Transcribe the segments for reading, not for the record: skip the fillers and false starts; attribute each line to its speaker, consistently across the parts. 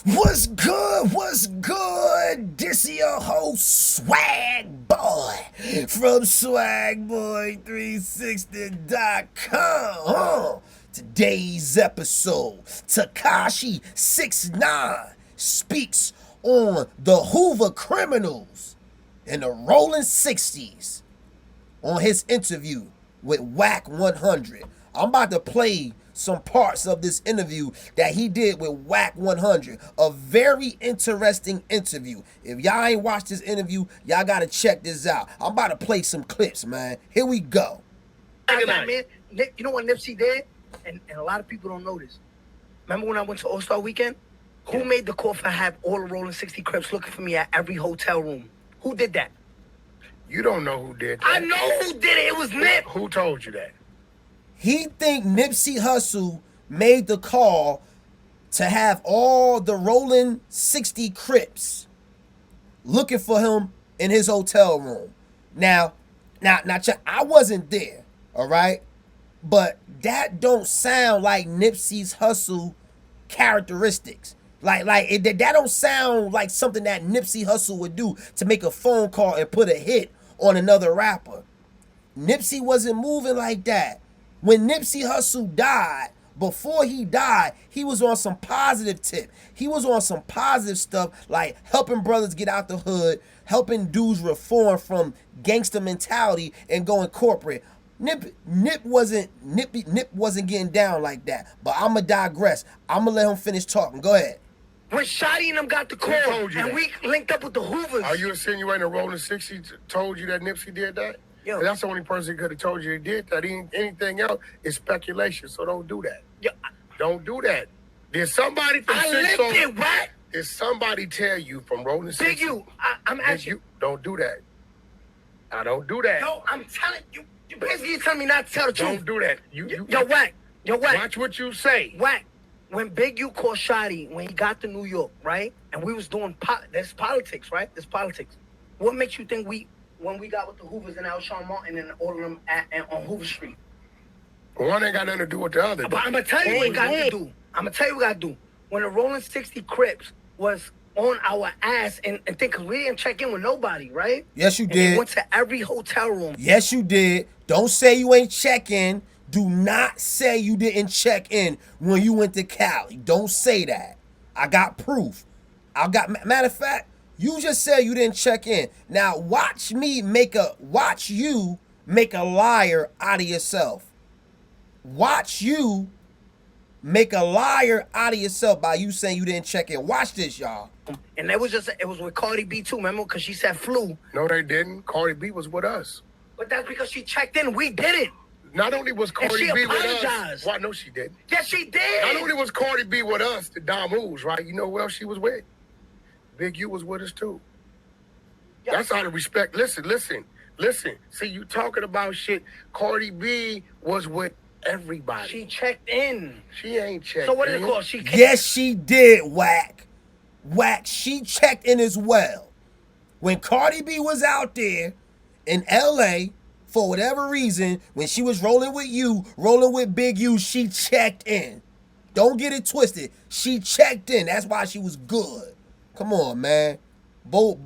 Speaker 1: What's good? What's good? This is your host, Swag Boy, from swagboy360.com. Today's episode, Tekashi 6ix9ine speaks on the Hoover criminals and the rolling 60's on his interview with Wack100. I'm about to play some parts of this interview that he did with Wack100. A very interesting interview. If y'all ain't watched this interview, y'all gotta check this out. I'm about to play some clips, man. Here we go.
Speaker 2: Man, you know what Nipsey did? And a lot of people don't know this. Remember when I went to All-Star Weekend? Who made the call for have all the Rolling 60 Crips looking for me at every hotel room? Who did that?
Speaker 3: You don't know who did that.
Speaker 2: I know who did it. It was Nip.
Speaker 3: Who told you that?
Speaker 1: He think Nipsey Hussle made the call to have all the Rolling 60 Crips looking for him in his hotel room. Now, I wasn't there, all right? But that don't sound like Nipsey's Hussle characteristics. That don't sound like something that Nipsey Hussle would do to make a phone call and put a hit on another rapper. Nipsey wasn't moving like that. When Nipsey Hussle died, before he died, he was on some positive tip. He was on some positive stuff like helping brothers get out the hood, helping dudes reform from gangster mentality and going corporate. Nip wasn't getting down like that. But I'ma digress. I'ma let him finish talking. Go ahead.
Speaker 2: When Shotty and them got the call and we linked up with the Hoovers.
Speaker 3: Are you insinuating the Rolling 60 told you that Nipsey did that?
Speaker 2: Yo.
Speaker 3: That's the only person who could have told you he did that. Anything else is speculation, so don't do that.
Speaker 2: Yo,
Speaker 3: Don't do that. Did somebody from
Speaker 2: I lived it, what?
Speaker 3: Did somebody tell you from Rolling 60?
Speaker 2: Big you. I'm asking
Speaker 3: you. Don't do that. I don't do that.
Speaker 2: Yo, I'm telling you. You basically telling me not to tell the truth.
Speaker 3: Don't do that.
Speaker 2: Yo, Wack.
Speaker 3: Watch what you say.
Speaker 2: Wack. When Big U called Shotty, when he got to New York, right? And we was doing, there's politics, right? There's politics. What makes you think when we got with the Hoovers and Alshon Martin and all of them on Hoover Street?
Speaker 3: One ain't got nothing to do with the other.
Speaker 2: But I'm going to tell you what we got to do. I'm going to tell you what we got to do. When the Rolling 60 Crips was on our ass and think, because we didn't check in with nobody, right?
Speaker 1: Yes, you
Speaker 2: and
Speaker 1: did.
Speaker 2: We went to every hotel room.
Speaker 1: Yes, you did. Don't say you ain't check in. Do not say you didn't check in when you went to Cali. Don't say that. I got proof. Matter of fact, you just said you didn't check in. Now watch you make a liar out of yourself. Watch you make a liar out of yourself by you saying you didn't check in. Watch this, y'all.
Speaker 2: And it was with Cardi B too, remember? Because she said flu.
Speaker 3: No, they didn't. Cardi B was with us.
Speaker 2: But that's because she checked in. We didn't.
Speaker 3: Not only was Cardi B with
Speaker 2: apologized.
Speaker 3: us. Well, no, she didn't.
Speaker 2: Yes, she did.
Speaker 3: Not only was Cardi B with us, the Dom Moves, right? You know who else she was with? Big U was with us too. Yeah. That's out of respect. Listen. See, you talking about shit. Cardi B was with everybody.
Speaker 2: She checked in.
Speaker 3: She ain't checked in.
Speaker 2: So what is it called?
Speaker 1: Yes, she did, Wack. She checked in as well. When Cardi B was out there in L.A., for whatever reason, when she was rolling with Big U, she checked in. Don't get it twisted. She checked in. That's why she was good. Come on, man. Both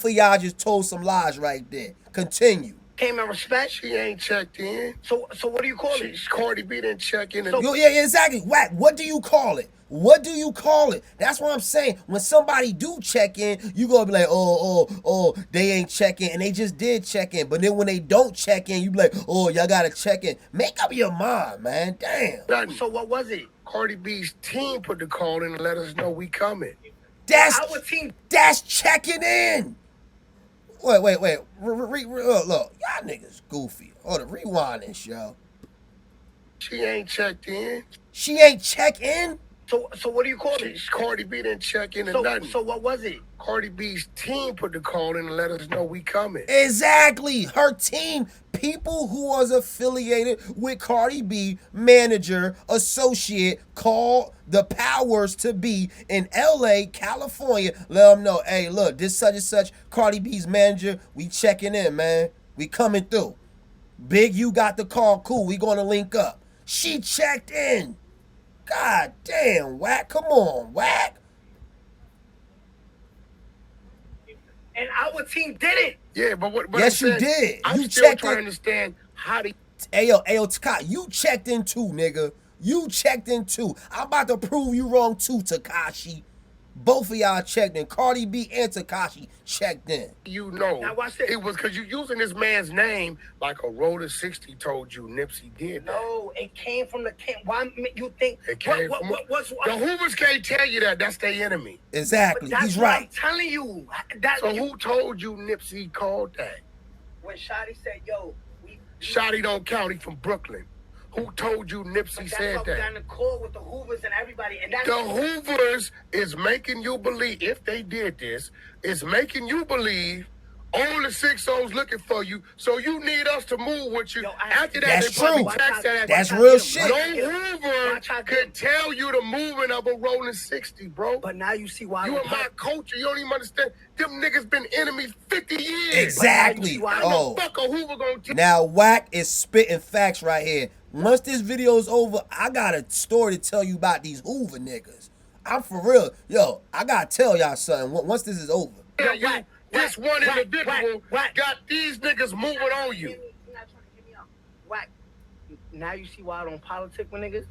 Speaker 1: of y'all just told some lies right there. Continue.
Speaker 2: Came in respect.
Speaker 3: She ain't checked in.
Speaker 2: So what do you call it?
Speaker 3: Cardi B didn't check in.
Speaker 1: Yeah, exactly. Wack, what do you call it? What do you call it? That's what I'm saying. When somebody do check in, you gonna be like, oh, they ain't checking, and they just did check in. But then when they don't check in, you be like, oh, y'all gotta check in. Make up your mind, man. Damn.
Speaker 2: So what was it?
Speaker 3: Cardi B's team put the call in and let us know we coming.
Speaker 1: That's
Speaker 2: our team.
Speaker 1: That's checking in. Wait. Look, y'all niggas goofy. Hold on, rewind this, yo.
Speaker 3: She ain't checked in.
Speaker 1: She ain't check in?
Speaker 2: So what do you call it?
Speaker 3: Cardi B didn't check in and nothing.
Speaker 2: So what was it?
Speaker 3: Cardi B's team put the call in and let us know we coming.
Speaker 1: Exactly. Her team, people who was affiliated with Cardi B, manager, associate, called the powers to be in LA, California. Let them know, hey, look, this such and such, Cardi B's manager, we checking in, man. We coming through. Big U got the call, cool, we gonna link up. She checked in. God damn, Wack, come on, Wack.
Speaker 2: And our team didn't.
Speaker 3: Yeah, but what? But
Speaker 1: Yes,
Speaker 3: I'm
Speaker 1: you
Speaker 3: saying,
Speaker 1: did.
Speaker 3: I'm
Speaker 1: You
Speaker 3: still
Speaker 1: checked
Speaker 3: trying to
Speaker 1: it.
Speaker 3: understand how to.
Speaker 1: Ayo, Takashi, you checked in too, nigga. You checked in too. I'm about to prove you wrong too, Takashi. Both of y'all checked in. Cardi B and Takashi checked in.
Speaker 3: You know,
Speaker 2: Now watch this.
Speaker 3: it was because you using this man's name like a Roller 60 told you Nipsey did that.
Speaker 2: No, it came from the camp. Why you think?
Speaker 3: It came from the Hoovers can't tell you that. That's their enemy.
Speaker 1: Exactly.
Speaker 2: That's
Speaker 1: He's
Speaker 2: what
Speaker 1: right.
Speaker 2: I'm telling you. That,
Speaker 3: So who told you Nipsey called that?
Speaker 2: when Shotty said, "Yo,
Speaker 3: Shotty don't count. He from Brooklyn. Who told you Nipsey said
Speaker 2: that's why we got in
Speaker 3: that?
Speaker 2: the call with the Hoovers and everybody, and that's
Speaker 3: The Hoovers is making you believe, if they did this, is making you believe all the 6-0s looking for you, so you need us to move with you.
Speaker 2: Yo,
Speaker 3: After that,
Speaker 1: That's
Speaker 3: they probably
Speaker 1: true.
Speaker 3: text that.
Speaker 1: That's real shit.
Speaker 3: No Hoover could tell you the movement of a rolling 60, bro.
Speaker 2: But now you see why
Speaker 3: You and my coach, you don't even understand. Them niggas been enemies 50 years.
Speaker 1: Exactly.
Speaker 2: Why
Speaker 3: How the fuck a Hoover gonna tell?
Speaker 1: Now Wack is spitting facts right here. Once this video's over, I got a story to tell you about these Hoover niggas. I'm for real. Yo, I gotta tell y'all something. Once this is over.
Speaker 3: Yeah, this one individual got these niggas moving on you.
Speaker 2: You're not trying to get me out. Wack. Now you see why I don't politic with niggas?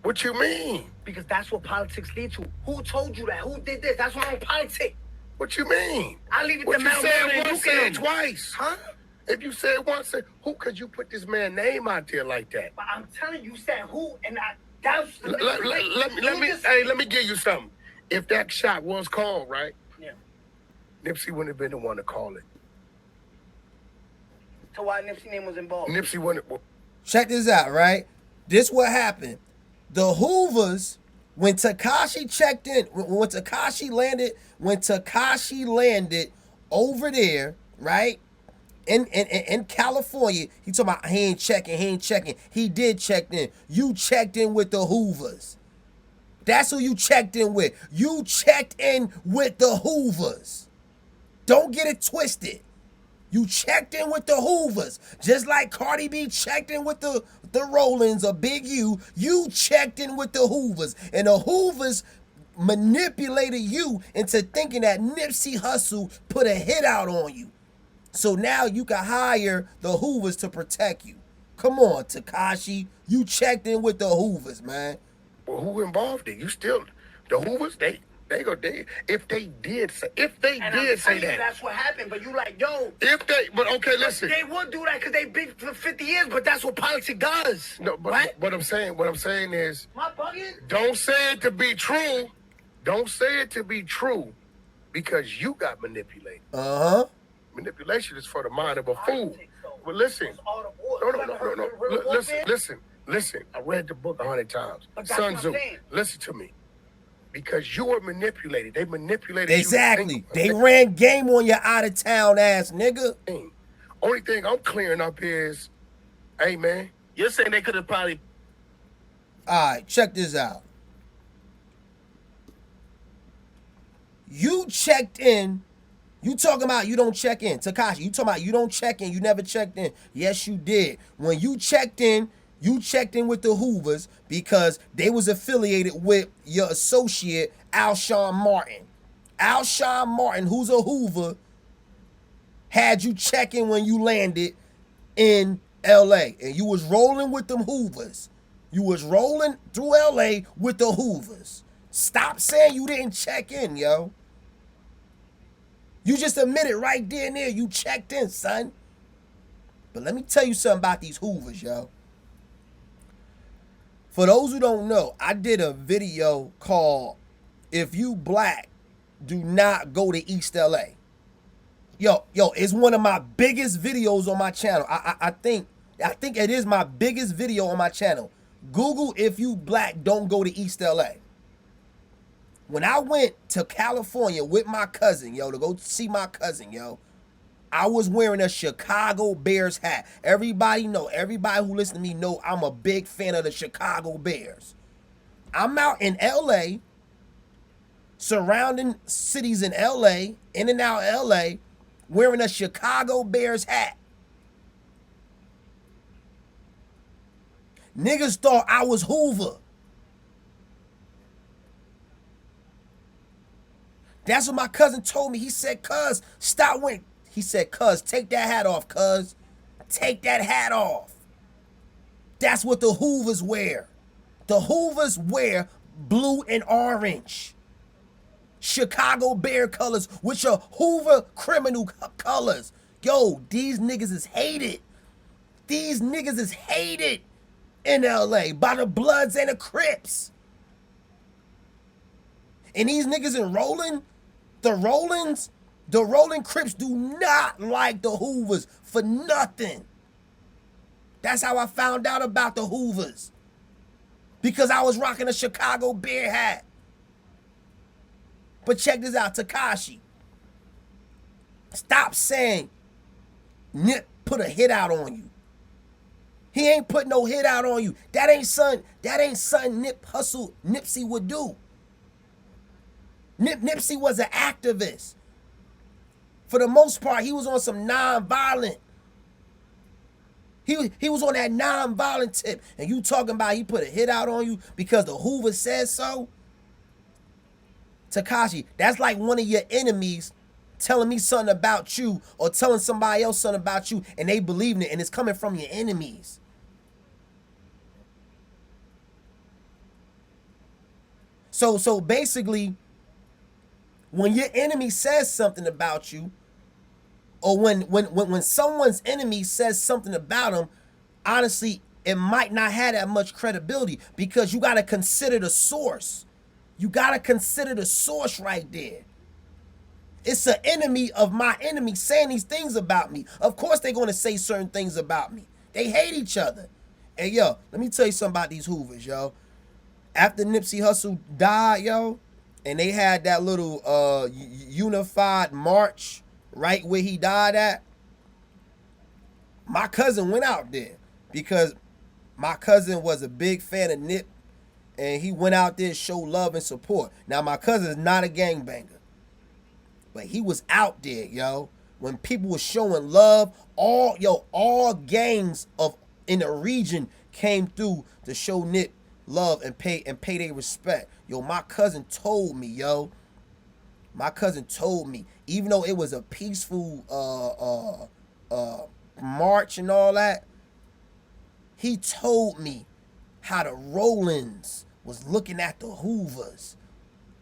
Speaker 3: What you mean?
Speaker 2: Because that's what politics lead to. Who told you that? Who did this? That's why I don't politic.
Speaker 3: What you mean?
Speaker 2: I leave it
Speaker 3: What
Speaker 2: to
Speaker 3: you
Speaker 2: Mel
Speaker 3: said
Speaker 2: and
Speaker 3: once,
Speaker 2: Duke
Speaker 3: say it
Speaker 2: and them.
Speaker 3: twice.
Speaker 2: Huh?
Speaker 3: If you said once, say, who could you put this man's name out there like that?
Speaker 2: But I'm telling you, you said who, and that's
Speaker 3: Let me give you something. If that shot was called, right?
Speaker 2: Yeah.
Speaker 3: Nipsey wouldn't have been the one to call it.
Speaker 2: So why Nipsey name was involved?
Speaker 3: Nipsey wouldn't.
Speaker 1: Check this out, right? This what happened. The Hoovers, when Takashi checked in, when Takashi landed over there, right? In California, he talking about he ain't checking. He did check in. You checked in with the Hoovers. That's who you checked in with. You checked in with the Hoovers. Don't get it twisted. You checked in with the Hoovers. Just like Cardi B checked in with the Rollins or Big U, you checked in with the Hoovers. And the Hoovers manipulated you into thinking that Nipsey Hussle put a hit out on you. So now you can hire the Hoovers to protect you. Come on, Takashi. You checked in with the Hoovers, man.
Speaker 3: Well, who involved it? You still the Hoovers? They if they did say that.
Speaker 2: That's what happened. But you like, yo.
Speaker 3: If they, but okay, listen.
Speaker 2: They would do that because they big for 50 years. But that's what politics does.
Speaker 3: No, but
Speaker 2: right?
Speaker 3: what I'm saying is,
Speaker 2: My bugging?
Speaker 3: don't say it to be true. Don't say it to be true, because you got manipulated. Manipulation is for the mind of a fool. But listen, no. Listen. I read the book 100 times. Sun Tzu, listen to me. Because you were manipulated. They manipulated you.
Speaker 1: Exactly. They ran game on your out of town ass nigga.
Speaker 3: Only thing I'm clearing up is, hey man,
Speaker 4: You're saying they could have probably.
Speaker 1: Alright, check this out. You checked in. You talking about you don't check in. Takashi, you talking about you don't check in. You never checked in. Yes, you did. When you checked in with the Hoovers because they was affiliated with your associate, Alshon Martin. Alshon Martin, who's a Hoover, had you check in when you landed in L.A. And you was rolling with them Hoovers. You was rolling through L.A. with the Hoovers. Stop saying you didn't check in, yo. You just admitted right there and there you checked in, son. But let me tell you something about these Hoovers, yo. For those who don't know, I did a video called If You Black, Do Not Go to East LA. Yo, it's one of my biggest videos on my channel. I think it is my biggest video on my channel. Google If You Black, Don't Go to East LA. When I went to California with my cousin, yo, to go see my cousin, yo, I was wearing a Chicago Bears hat. Everybody who listen to me know I'm a big fan of the Chicago Bears. I'm out in LA, surrounding cities in LA, in and out of LA, wearing a Chicago Bears hat. Niggas thought I was Hoover. That's what my cousin told me. He said, cuz, stop when. He said, cuz, take that hat off, cuz. Take that hat off. That's what the Hoovers wear. The Hoovers wear blue and orange. Chicago Bear colors, which are Hoover criminal colors. Yo, these niggas is hated. These niggas is hated in LA by the Bloods and the Crips. And these niggas in Rolling, the Rolling Crips do not like the Hoovers for nothing. That's how I found out about the Hoovers. Because I was rocking a Chicago Bear hat. But check this out, Tekashi. Stop saying Nip put a hit out on you. He ain't put no hit out on you. That ain't something Nipsey would do. Nipsey was an activist. For the most part, he was on some non-violent. He was on that non-violent tip. And you talking about he put a hit out on you because the Hoover said so? Tekashi, that's like one of your enemies telling me something about you or telling somebody else something about you and they believing it and it's coming from your enemies. So basically, when your enemy says something about you, or when someone's enemy says something about them, honestly, it might not have that much credibility because you got to consider the source. You got to consider the source right there. It's an enemy of my enemy saying these things about me. Of course they're going to say certain things about me. They hate each other. And yo, let me tell you something about these Hoovers, yo. After Nipsey Hussle died, yo, and they had that little unified march right where he died at, my cousin went out there because my cousin was a big fan of Nip and he went out there to show love and support. Now, my cousin is not a gangbanger, but he was out there, yo. When people were showing love, all gangs in the region came through to show Nip love and pay their respect. Yo, my cousin told me, yo. My cousin told me, even though it was a peaceful march and all that, he told me how the Rollins was looking at the Hoovers.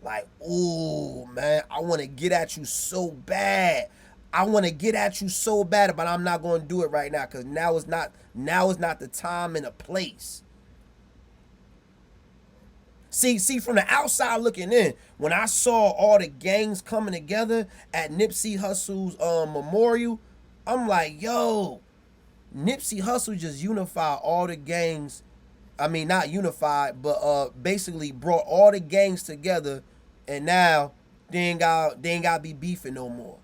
Speaker 1: Like, ooh, man, I want to get at you so bad. I want to get at you so bad, but I'm not going to do it right now because now is not the time and the place. See, from the outside looking in, when I saw all the gangs coming together at Nipsey Hussle's memorial, I'm like, yo, Nipsey Hussle just unified all the gangs. I mean, not unified, but basically brought all the gangs together, and now they ain't got to be beefing no more.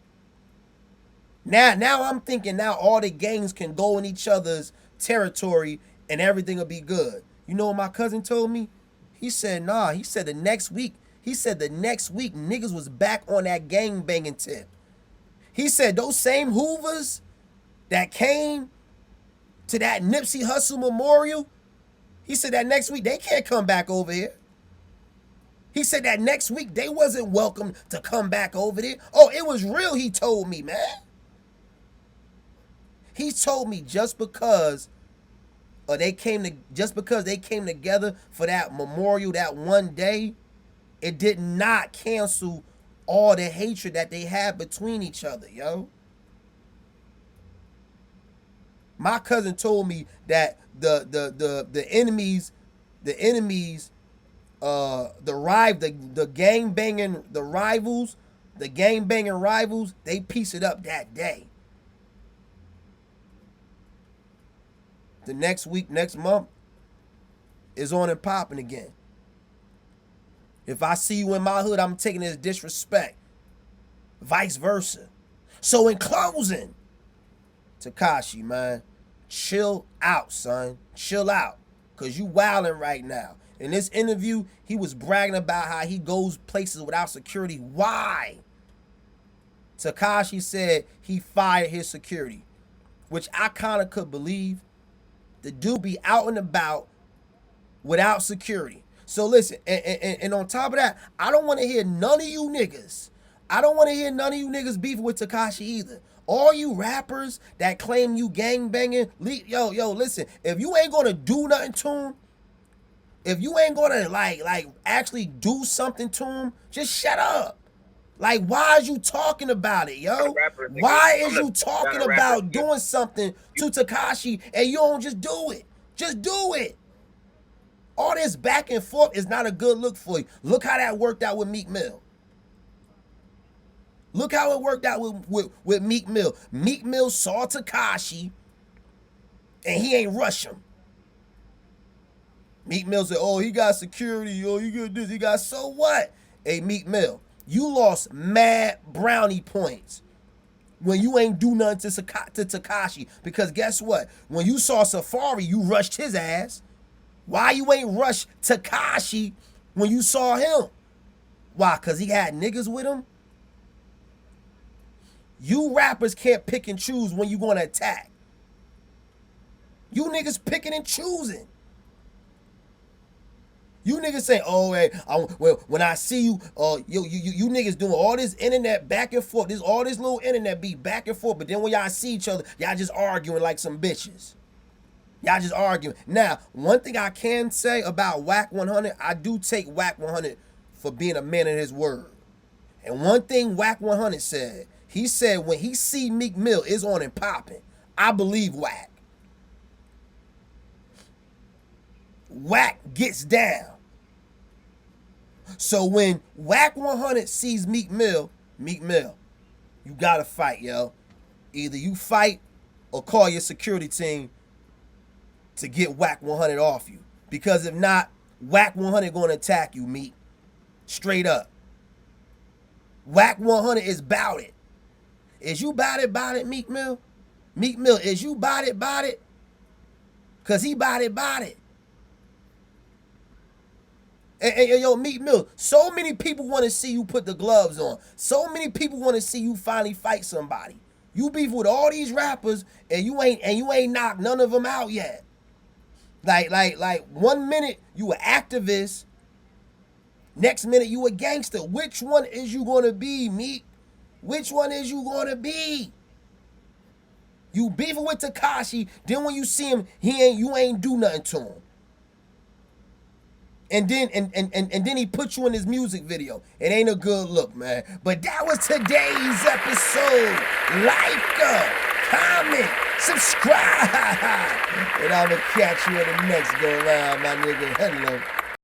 Speaker 1: Now I'm thinking now all the gangs can go in each other's territory and everything will be good. You know what my cousin told me? He said, nah. He said the next week niggas was back on that gang banging tip. He said those same Hoovers that came to that Nipsey Hussle memorial, he said that next week they can't come back over here. He said that next week they wasn't welcome to come back over there. Oh, it was real, he told me, man. He told me just because they came together for that memorial that one day, it did not cancel all the hatred that they had between each other, yo. My cousin told me that the enemies, the gang banging rivals, they pieced it up that day. The next week, next month, is on and popping again. If I see you in my hood, I'm taking it as disrespect. Vice versa. So in closing, Tekashi, man, chill out, son. Chill out. Because you wilding right now. In this interview, he was bragging about how he goes places without security. Why? Tekashi said he fired his security, which I kind of could believe. The dude be out and about without security. So listen, and on top of that, I don't want to hear none of you niggas I don't want to hear none of you niggas beefing with Tekashi either. All you rappers that claim you gang banging, yo, listen. If you ain't gonna do nothing to him, if you ain't gonna like actually do something to him, just shut up. Like, why is you talking about it, yo? Why is you talking about doing something to Tekashi and you don't just do it? Just do it. All this back and forth is not a good look for you. Look how that worked out with Meek Mill. Look how it worked out with Meek Mill. Meek Mill saw Tekashi and he ain't rush him. Meek Mill said, oh, he got security. Oh, he got this. He got, so what? Hey, Meek Mill, you lost mad brownie points when you ain't do nothing to Tekashi. Because guess what? When you saw Safari, you rushed his ass. Why you ain't rushed Tekashi when you saw him? Why? Because he had niggas with him? You rappers can't pick and choose when you gonna attack. You niggas picking and choosing. You niggas say, oh, hey, well, when I see you, you niggas doing all this internet back and forth, all this little internet beat back and forth, but then when y'all see each other, y'all just arguing like some bitches. Y'all just arguing. Now, one thing I can say about Wack100, I do take Wack100 for being a man of his word. And one thing Wack100 said, he said when he see Meek Mill is on and popping, I believe Wack. Wack gets down. So when Wack100 sees Meek Mill, you gotta fight, yo. Either you fight or call your security team to get Wack100 off you. Because if not, Wack100 gonna attack you, Meek. Straight up. Wack100 is bout it. Is you bout it, Meek Mill? Meek Mill, is you bout it? Cause he bout it. And yo, Meek Mill, so many people want to see you put the gloves on. So many people want to see you finally fight somebody. You beef with all these rappers and you ain't knocked none of them out yet. Like 1 minute you an activist, next minute you a gangster. Which one is you gonna be, Meek? Which one is you gonna be? You beefing with Tekashi, then when you see him, you ain't do nothing to him. And then he put you in his music video. It ain't a good look, man. But that was today's episode. Like, comment, subscribe. And I'm gonna catch you in the next go round, my nigga. Hello.